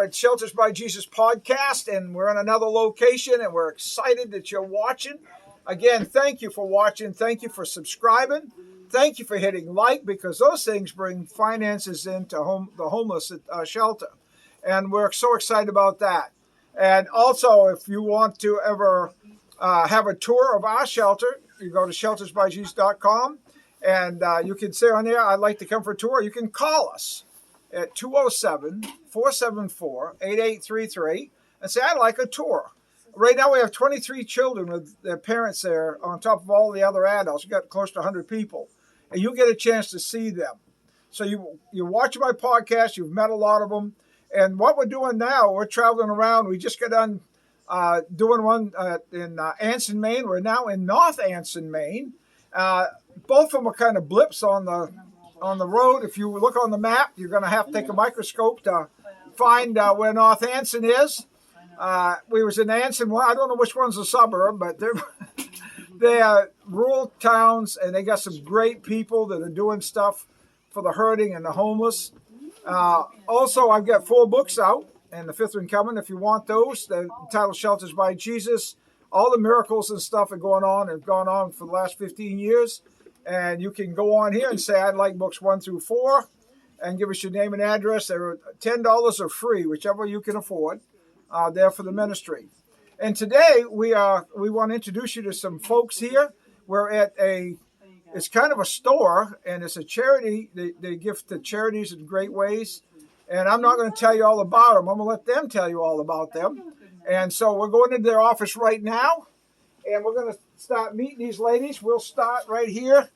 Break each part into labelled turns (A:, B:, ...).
A: at Shelters by Jesus podcast, and we're in another location, and we're excited that you're watching. Again, thank you for watching. Thank you for subscribing. Thank you for hitting like, because those things bring finances into the homeless shelter. And we're so excited about that. And also, if you want to ever have a tour of our shelter, you go to sheltersbyjesus.com, and you can say on there, I'd like to come for a tour. You can call us at 207-474-8833 and say, I'd like a tour. Right now we have 23 children with their parents there on top of all the other adults. We've got close to 100 people, and you get a chance to see them. So you watch my podcast, you've met a lot of them. And what we're doing now, we're traveling around. We just got done doing one in Anson, Maine. We're now in North Anson, Maine. Both of them are kind of blips on the road. If you look on the map, you're going to have to take a microscope to find where North Anson is. We was in Anson. I don't know which one's a suburb, but they are rural towns, and they got some great people that are doing stuff for the hurting and the homeless. Also, I've got 4 books out, and the 5th one coming. If you want those, they're entitled Shelters by Jesus. All the miracles and stuff have gone on for the last 15 years. And you can go on here and say, I'd like books 1 through 4, and give us your name and address. They're $10 or free, whichever you can afford. There for the ministry. And today we want to introduce you to some folks here. We're at it's kind of a store, and it's a charity. They give to charities in great ways. And I'm not going to tell you all about them. I'm going to let them tell you all about them. And so we're going into their office right now, and we're going to start meeting these ladies. We'll start right here.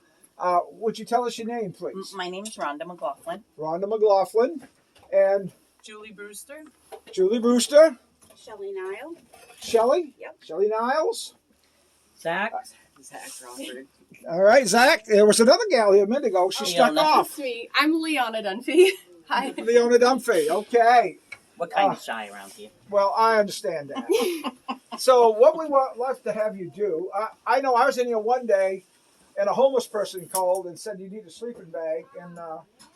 A: Would you tell us your name, please?
B: My name is Rhonda McLaughlin.
A: Rhonda McLaughlin. And
C: Julie Brewster.
A: Julie Brewster.
D: Shelley Nile.
A: Shelley?
D: Yep.
A: Shelley Niles.
B: Zach Crawford.
A: All right, Zach. There was another gal here a minute ago. She stuck off.
C: That's me. I'm Leona Dunphy. Hi.
A: Leona Dunphy. Okay.
B: What kind of shy around here?
A: Well, I understand that. So what we would love to have you do, I know I was in here one day, and a homeless person called and said, you need a sleeping bag. And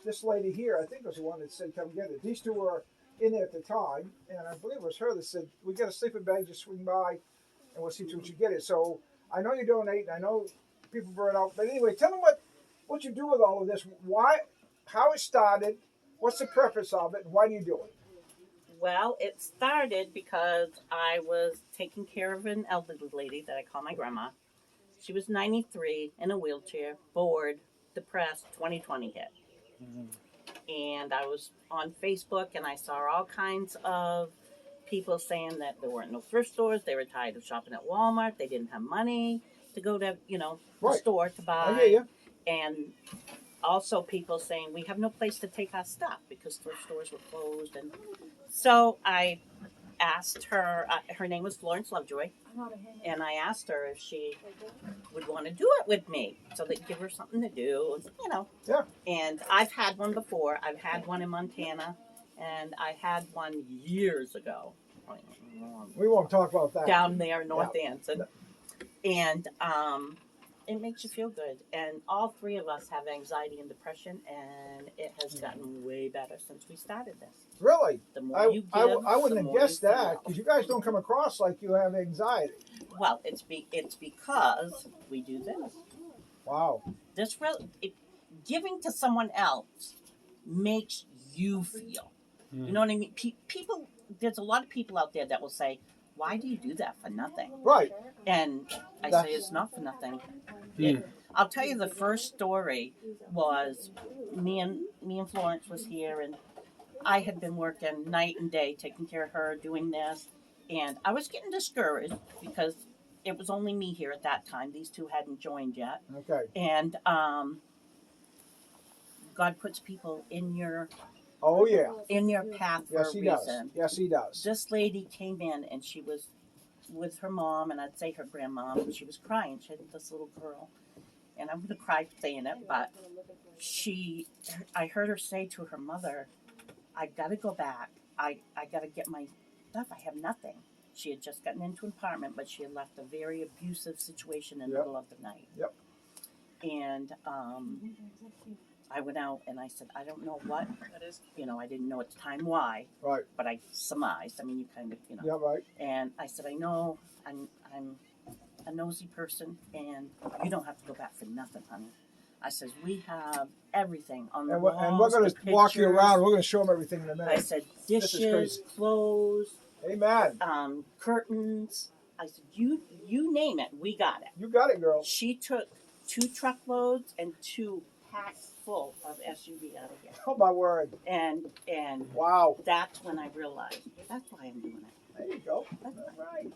A: this lady here, I think was the one that said, come get it. These two were in there at the time, and I believe it was her that said, we got a sleeping bag, just swing by, and we'll see to what you get it. So I know you donate, and I know people burn out. But anyway, tell them what you do with all of this, how it started, what's the purpose of it, and why do you do it?
B: Well, it started because I was taking care of an elderly lady that I call my grandma. She was 93, in a wheelchair, bored, depressed, 2020 hit. Mm-hmm. And I was on Facebook, and I saw all kinds of people saying that there weren't no thrift stores. They were tired of shopping at Walmart. They didn't have money to go to, the store to buy.
A: I hear you.
B: And also people saying we have no place to take our stuff because thrift stores were closed. And so I asked her, her name was Florence Lovejoy, and I asked her if she would want to do it with me, so they'd give her something to do,
A: Yeah.
B: And I've had one before. I've had one in Montana, and I had one years ago.
A: We won't talk about that.
B: Down there in North Anson. And it makes you feel good. And all 3 of us have anxiety and depression, and it has gotten way better since we started this.
A: Really?
B: The more you give,
A: I wouldn't have guessed
B: you
A: that,
B: feel.
A: because you guys don't come across like you have anxiety.
B: Well, it's because we do this.
A: Wow.
B: Giving to someone else makes you feel. You know what I mean? People. There's a lot of people out there that will say, "Why do you do that for nothing?"
A: Right.
B: And I say it's not for nothing. I'll tell you the first story was me and Florence was here, and I had been working night and day taking care of her, doing this, and I was getting discouraged because it was only me here at that time. These 2 hadn't joined yet.
A: Okay.
B: And God puts people in your path for a reason.
A: Yes, he does.
B: This lady came in, and she was with her mom, and I'd say her grandmom, and she was crying. She had this little girl, and I'm going to cry saying it, but I heard her say to her mother, I got to go back. I got to get my stuff. I have nothing. She had just gotten into an apartment, but she had left a very abusive situation in the middle of the night.
A: Yep.
B: And I went out and I said, I don't know what that is. I didn't know at the time why.
A: Right.
B: But I surmised. I mean, you kind of,
A: Yeah, right.
B: And I said, I know I'm a nosy person, and you don't have to go back for nothing, honey. I said, we have everything on the walls.
A: And we're going to walk you around. We're going to show them everything in a minute.
B: I said, dishes, clothes,
A: amen,
B: curtains. I said, you name it, we got it.
A: You got it, girl.
B: She took 2 truckloads and 2 packs full of SUV out of here.
A: Oh my word!
B: And
A: wow,
B: that's when I realized that's why I'm doing it.
A: There you go. All right.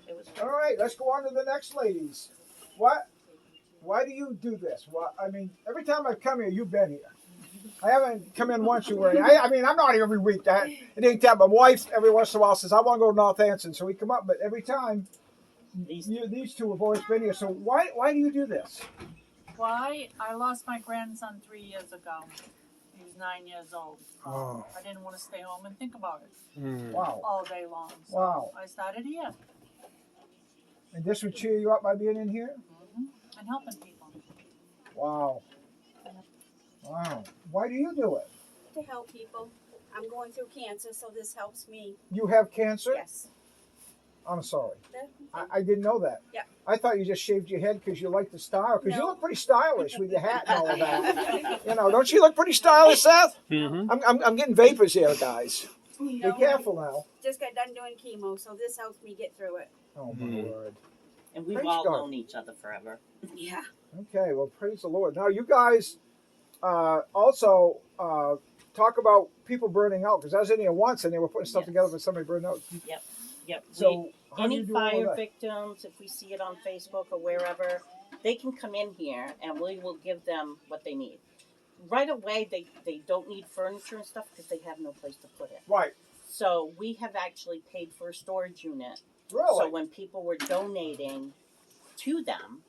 B: It was
A: all right. Let's go on to the next ladies. What? Why do you do this? Well, I mean, every time I've come here, you've been here. I haven't come in once. You were. I mean, I'm not here every week. It ain't that. My wife every once in a while says I want to go to North Anson, so we come up. But every time, these two have always been here. So why do you do this?
D: Why? I lost my grandson 3 years ago. He was 9 years old.
A: Oh.
D: I didn't want to stay home and think about it
A: Wow.
D: all day long. So
A: Wow.
D: I started here.
A: And this would cheer you up by being in here?
D: And helping people.
A: Wow. Wow. Why do you do it?
E: To help people. I'm going through cancer, so this helps me.
A: You have cancer?
E: Yes.
A: I'm sorry. I didn't know that.
E: Yeah.
A: I thought you just shaved your head because you like the style. Because you look pretty stylish with your hat and all of that. Don't you look pretty stylish, Seth?
F: Mm-hmm.
A: I'm getting vapors here, guys. Be careful now.
E: Just got done doing chemo, so this helps me get through it.
A: Oh, my word.
B: And we've
A: Praise
B: all
A: God.
B: known each other forever.
E: Yeah.
A: Okay, well, praise the Lord. Now, you guys also talk about people burning out. Because I was in here once and they were putting stuff together for somebody burning out.
B: Yep.
A: So, how do you
B: any
A: do all
B: fire
A: that?
B: victims, if we see it on Facebook or wherever, they can come in here and we will give them what they need. Right away, they don't need furniture and stuff because they have no place to put it.
A: Right.
B: So we have actually paid for a storage unit.
A: Really?
B: So when people were donating to them,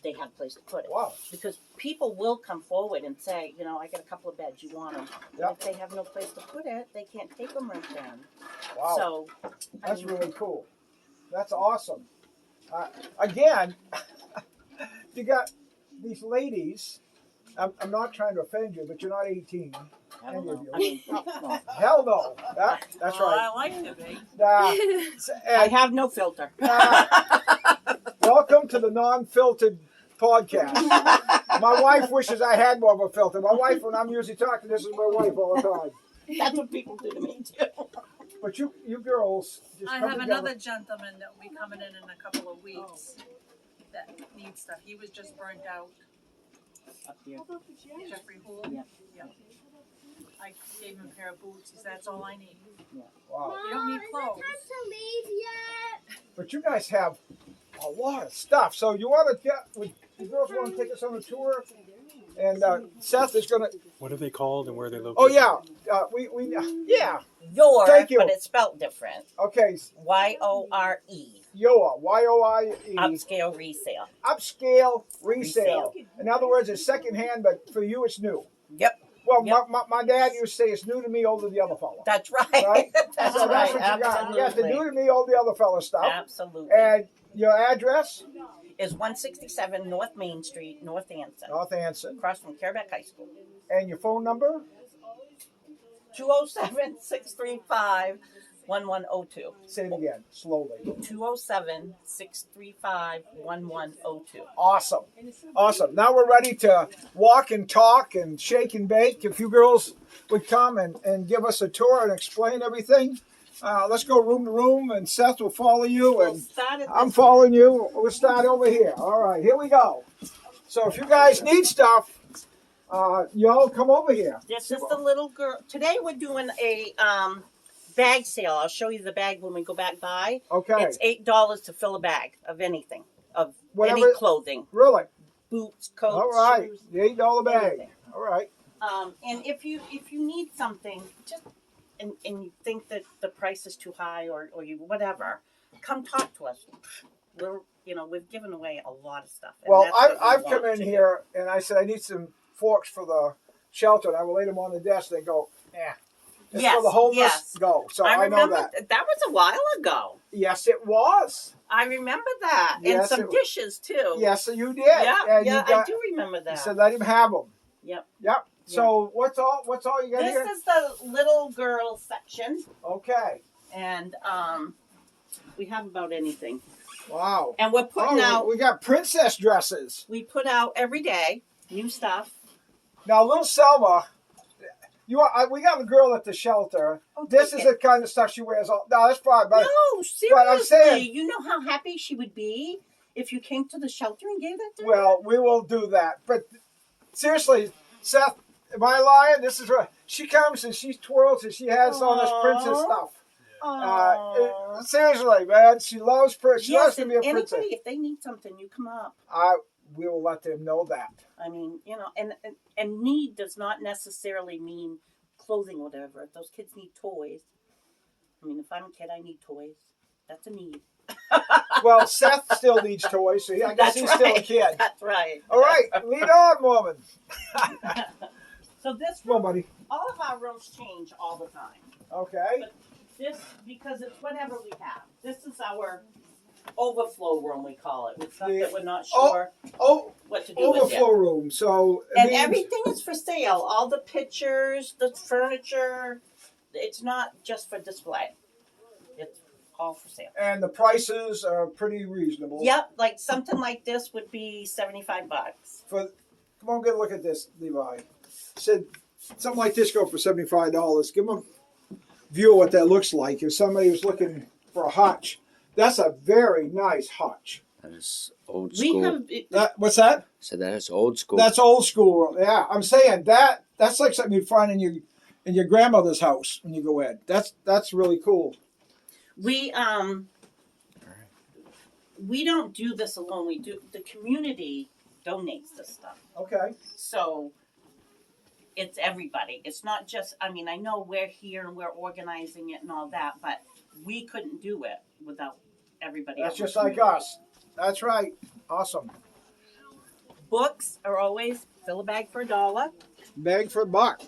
B: they have a place to put it.
A: Wow.
B: Because people will come forward and say, I got a couple of beds, you want them?
A: Yep.
B: If they have no place to put it, they can't take them right then.
A: Wow.
B: So
A: That's really cool. That's awesome. Again, you got these ladies. I'm not trying to offend you, but you're not 18.
B: I don't
A: Any of
B: know.
A: you.
B: I mean, no.
A: Hell no. That's
D: Well,
A: right.
D: I like to be.
B: I have no filter.
A: Welcome to the non-filtered podcast. My wife wishes I had more of a filter. My wife, when I'm usually talking, this is my wife all the time.
B: That's what people do to me too.
A: But you girls just
D: I
A: come
D: have
A: together.
D: another gentleman that will be coming in a couple of weeks that needs stuff. He was just burnt out.
B: Up here.
D: Jeffrey Houle.
B: Yeah.
D: I gave him a pair of boots. He said, that's all I need.
A: Wow.
D: You don't need clothes.
A: But you guys have a lot of stuff. So you want to you girls want to take us on a tour? And Seth is going to.
F: What are they called and where are they located?
A: Oh yeah, yeah.
B: YORE,
A: Thank you.
B: but it's spelled different.
A: Okay,
B: YORE.
A: YORE, Y-O-I-E.
B: Upscale resale.
A: Upscale resale. In other words, it's secondhand, but for you, it's new.
B: Yep.
A: Well,
B: Yep.
A: my dad used to say it's new to me, old to the other fellow.
B: That's right.
A: Right?
B: That's
A: So
B: right.
A: that's what you got.
B: Absolutely.
A: You got the new to me, old to the other fellow stuff.
B: Absolutely.
A: And your address?
B: Is 167 North Main Street, North Anson.
A: North Anson.
B: Across from Careback High School.
A: And your phone number?
B: 207-635-1102.
A: Say it again, slowly.
B: 207-635-1102.
A: Awesome. Awesome. Now we're ready to walk and talk and shake and bake. If you girls would come and give us a tour and explain everything. Let's go room to room, and Seth will follow you, and I'm following you. We'll start over here. All right, here we go. So if you guys need stuff, y'all come over here.
B: This is the little girl. Today we're doing a bag sale. I'll show you the bag when we go back by.
A: Okay.
B: It's $8 to fill a bag of anything, of
A: Whatever-
B: any clothing,
A: Really?
B: boots, coats,
A: All right.
B: shoes.
A: The $8 bag.
B: anything.
A: All right.
B: And if you need something, just and you think that the price is too high or you whatever, come talk to us. We've given away a lot of stuff. And
A: Well,
B: that's what we
A: I've
B: want
A: come in
B: to do.
A: here, and I said I need some forks for the shelter, and I will lay them on the desk. They go, Just
B: Yes,
A: so the homeless
B: yes.
A: go. So I know
B: remember
A: that.
B: that was a while ago.
A: Yes, it was.
B: I remember that.
A: Yes,
B: and some
A: it-
B: dishes too.
A: Yes, you did.
B: Yeah,
A: And
B: yeah,
A: you got,
B: I do remember
A: You
B: that.
A: said let him have them.
B: Yep.
A: Yep. So what's all you got
B: This
A: here?
B: is the little girl section,
A: Okay.
B: and we have about anything.
A: Wow.
B: And we're putting out.
A: We got princess dresses.
B: We put out every day new stuff.
A: Now, little Selma, we got a girl at the shelter.
B: Oh,
A: This
B: take
A: is
B: it.
A: the kind of stuff she wears. No, that's fine. But
B: No, seriously.
A: but I'm saying-
B: you know how happy she would be if you came to the shelter and gave that to her?
A: well, we will do that. But seriously, Seth, am I lying? This is what she comes and she twirls and she has all this princess stuff. Seriously, man, she loves She loves
B: Yes,
A: to
B: and
A: be a princess.
B: anybody, if they need something, you come up.
A: We will let them know that.
B: I mean, you know, and need does not necessarily mean clothing or whatever. If those kids need toys, I mean, if I'm a kid, I need toys. That's a need.
A: Well, Seth still needs toys, so I guess
B: That's
A: he's
B: right.
A: still a kid.
B: That's right.
A: All right, lead on, woman.
B: So this
A: Come on,
B: room,
A: buddy.
B: all of our rooms change all the time.
A: Okay.
B: This, because it's whatever we have. This is our overflow room, we call it. With stuff that we're not sure what to do with
A: Overflow
B: it.
A: room. So
B: And everything is for sale. All the pictures, the furniture. It's not just for display. It's all for sale.
A: And the prices are pretty reasonable.
B: Yep, like something like this would be $75.
A: Come on, get a look at this, Levi. Said something like this go for $75. Give them a view of what that looks like. If somebody was looking for a hutch, that's a very nice hutch.
F: That is old
B: We
F: school.
B: have
A: What's that?
F: So that is old school.
A: That's old school. Yeah, I'm saying that's like something you'd find in your grandmother's house when you go in. That's really cool.
B: we don't do this alone. We do the community donates this stuff.
A: Okay.
B: So it's everybody. It's not just, I mean, I know we're here and we're organizing it and all that, but we couldn't do it without everybody
A: That's
B: else.
A: just like us. That's right. Awesome.
B: Books are always fill a bag for $1.
A: Bang for a buck.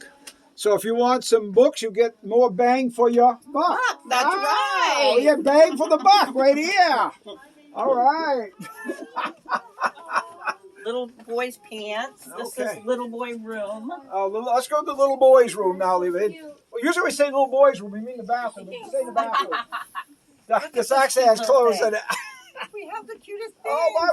A: So if you want some books, you get more bang for your buck.
B: That's right.
A: Oh, yeah, bang for the buck right here. All right.
B: Little boy's pants. This
A: Okay.
B: is little boy room.
A: Let's go to the little boys' room now, Levi. Well, usually we say little boys' room. We mean the bathroom. But you say the bathroom. This actually has clothes in it.
B: We have the cutest things.
A: Oh, my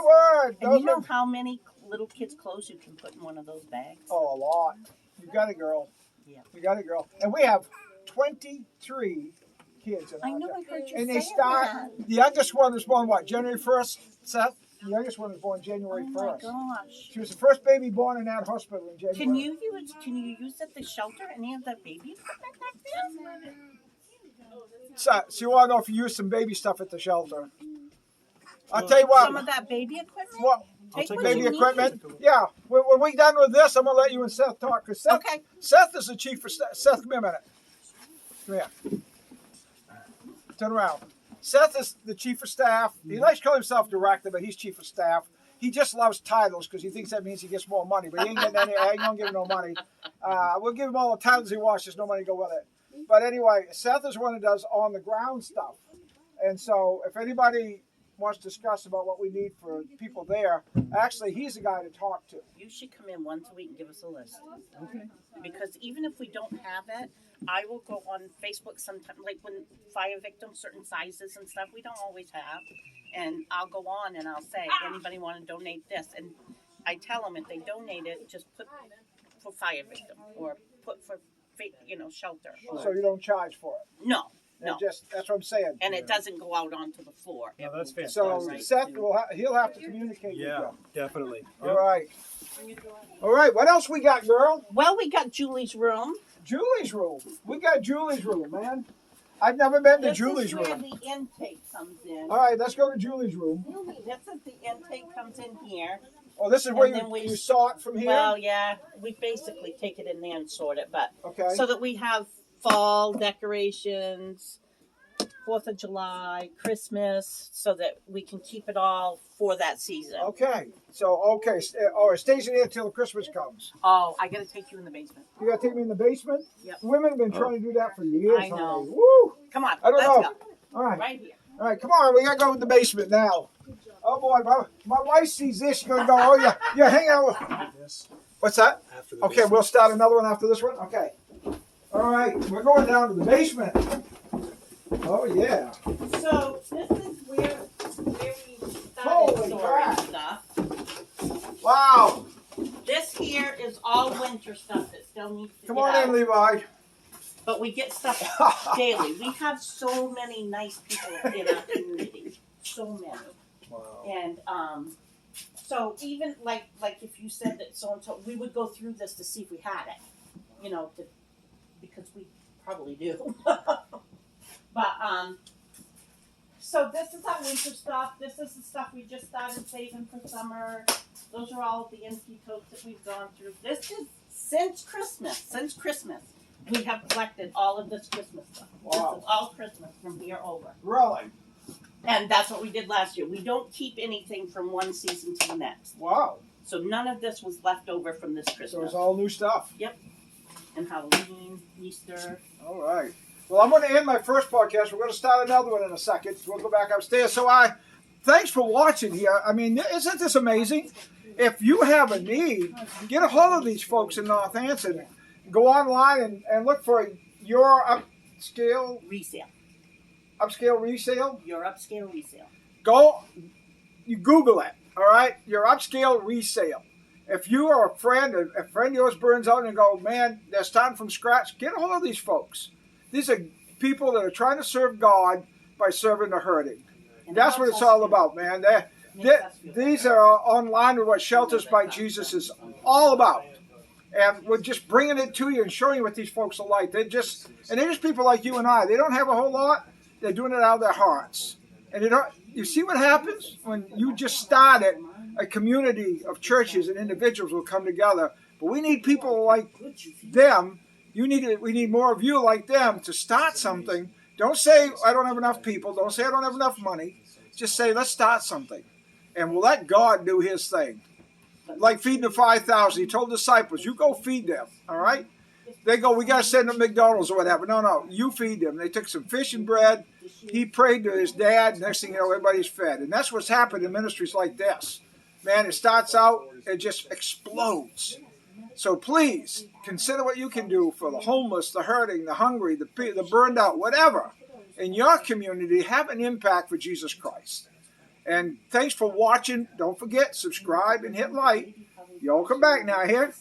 A: word.
B: And
A: Those
B: you know
A: are-
B: how many little kids' clothes you can put in one of those bags?
A: Oh, a lot. You got it, girl.
B: Yeah.
A: You got it, girl. And we have 23 kids in
B: I
A: our
B: know,
A: house.
B: I heard you
A: And
B: say
A: they start,
B: that.
A: the youngest one was born, what, January 1st, Seth? The youngest one was born January
B: Oh
A: 1st.
B: my gosh.
A: She was the first baby born in that hospital in January.
B: Can you use at the shelter any of that baby equipment back there?
A: So you want to know if you use some baby stuff at the shelter? I'll tell you what.
B: Some of that baby equipment?
A: What?
B: Take what
A: Baby
B: you need.
A: equipment? Yeah. When we done with this, I'm going to let you and Seth talk. Cause Seth,
B: Okay.
A: Seth is the chief for staff. Seth, come here a minute. Come here. Turn around. Seth is the chief of staff. He likes to call himself director, but he's chief of staff. He just loves titles because he thinks that means he gets more money. But he ain't getting any. I ain't gonna give him no money. We'll give him all the titles he wants. Just no money to go with it. But anyway, Seth is one who does on the ground stuff. And so, if anybody wants to discuss about what we need for people there, actually, he's the guy to talk to.
B: You should come in once a week and give us a list.
A: Okay.
B: Because even if we don't have it, I will go on Facebook sometime, like when fire victims, certain sizes and stuff, we don't always have. And I'll go on and I'll say, anybody want to donate this? And I tell them if they donate it, just put for fire victim or put for, shelter.
A: So you don't charge for it.
B: No, no.
A: That's what I'm saying.
B: And it doesn't go out onto the floor.
G: Yeah, that's fantastic.
A: So
B: Right.
A: Seth he'll have to communicate
G: Yeah,
A: with you.
G: definitely.
A: All right. All right. What else we got, girl?
B: Well, we got Julie's room.
A: Julie's room. We got Julie's room, man. I've never been to
B: This
A: Julie's
B: is where
A: room.
B: the intake comes in.
A: All right, let's go to Julie's room.
B: This is the intake comes in here.
A: Oh, this is where
B: And then we-
A: you saw it from here?
B: Well, yeah, we basically take it in there and sort it, but
A: Okay.
B: so that we have fall decorations, 4th of July, Christmas, so that we can keep it all for that season.
A: Okay. So, it stays in here until Christmas comes.
B: Oh, I gotta take you in the basement.
A: You got to take me in the basement?
B: Yep.
A: Women have been trying to do that for years.
B: I know.
A: honey. Woo!
B: Come on,
A: I don't
B: let's
A: know.
B: go.
A: All right.
B: Right here.
A: All right, come on. We got to go in the basement now. Oh, boy. My wife sees this. She's going to go, oh, yeah, hang out with...
G: This
A: What's that?
G: after
A: Okay, we'll start another one after this one. Okay. All right, we're going down to the basement. Oh yeah.
B: So this is where we started
A: Holy
B: storing
A: crap.
B: stuff.
A: Wow.
B: This here is all winter stuff that still needs to
A: Come
B: get
A: on
B: out.
A: in, Levi.
B: But we get stuff daily. We have so many nice people in our community. So many.
A: Wow.
B: And so even like if you said that so and so, we would go through this to see if we had it, you know, because we probably do. But so this is our winter stuff. This is the stuff we just started saving for summer. Those are all the empty totes that we've gone through. This is since Christmas. Since Christmas, we have collected all of this Christmas stuff.
A: Wow.
B: This is all Christmas from here over.
A: Really?
B: And that's what we did last year. We don't keep anything from one season to the next.
A: Wow.
B: So none of this was left over from this
A: So
B: Christmas.
A: it's all new stuff.
B: And Halloween, Easter.
A: All right. Well, I'm going to end my first podcast. We're going to start another one in a second. We'll go back upstairs. So thanks for watching here. I mean, isn't this amazing? If you have a need, get a hold of these folks in North Anson. Go online and look for your upscale
B: Resale.
A: resale.
B: Your upscale resale.
A: Go, you Google it. All right, your upscale resale. If you are a friend of yours burns out and you go, man, they're starting from scratch, get a hold of these folks. These are people that are trying to serve God by serving the hurting.
B: And
A: That's what it's all about, man. These are online with what Shelters by Jesus is all about. And we're just bringing it to you and showing you what these folks are like. They're just people like you and I. They don't have a whole lot. They're doing it out of their hearts. And you see what happens when you just started a community of churches and individuals will come together. But we need people like them. We need more of you like them to start something. Don't say, I don't have enough people. Don't say, I don't have enough money. Just say, let's start something. And we'll let God do his thing. Like feeding the 5,000. He told disciples, you go feed them. All right? They go, we got to send them McDonald's or whatever. No, you feed them. They took some fish and bread. He prayed to his dad. Next thing you know, everybody's fed. And that's what's happened in ministries like this. Man, it starts out, it just explodes. So please, consider what you can do for the homeless, the hurting, the hungry, the burned out, whatever. In your community, have an impact for Jesus Christ. And thanks for watching. Don't forget, subscribe and hit like. Y'all come back now here.